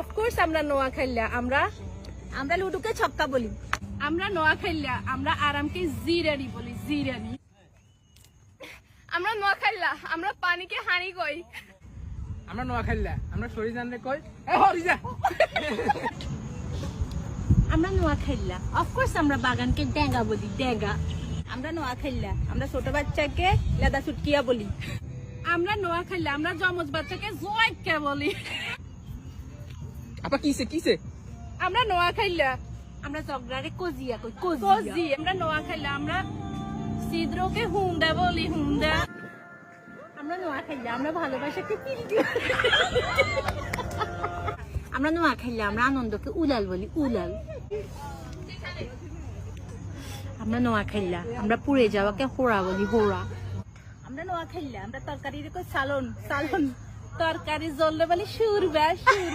Of course আমরা নোয়াখাইলা আমরা লুডুকে ছক্কা বলি। আমরা নোয়াখাইলা আমরা আরামকে জিরানি বলি জিরানি। আমরা নোয়াখাইলা আমরা পানিকে হানি কই। আমরা নোয়াখাইলা আমরা সরিজানরে কই এ হরিজা। আমরা নোয়াখাইলা অফকোর্স আমরা বাগানকে ড্যাঙ্গা বলি ড্যাঙ্গা। আমরা নোয়াখাইলা আমরা ছোট বাচ্চাকে লেদা চুটকিয়া বলি। আমরা নোয়াখাইলা আমরা জমজ বাচ্চাকে জোয়াইকা বলি। আপা কিসে আমরা নোয়াখাইলা আমরা জগরারে কজিয়া কই কোজি। আমরা নোয়াখাইলা আমরা সিদ্রকে হুন্ডা বলি হুন্ডা। আমরা নোয়াখাইলা আমরা ভালোবাসাকে পিলদি। আমরা নোয়াখাইলা আমরা আনন্দকে উলাল বলি উলাল। আমরা নোয়াখাইলা আমরা পুড়ে যাওয়াকে হোড়া বলি হোড়া। আমরা নোয়াখাইলা আমরা তরকারির কই সালন সালন। তরকারি জ্বললে বলি সুরবা সুরবা।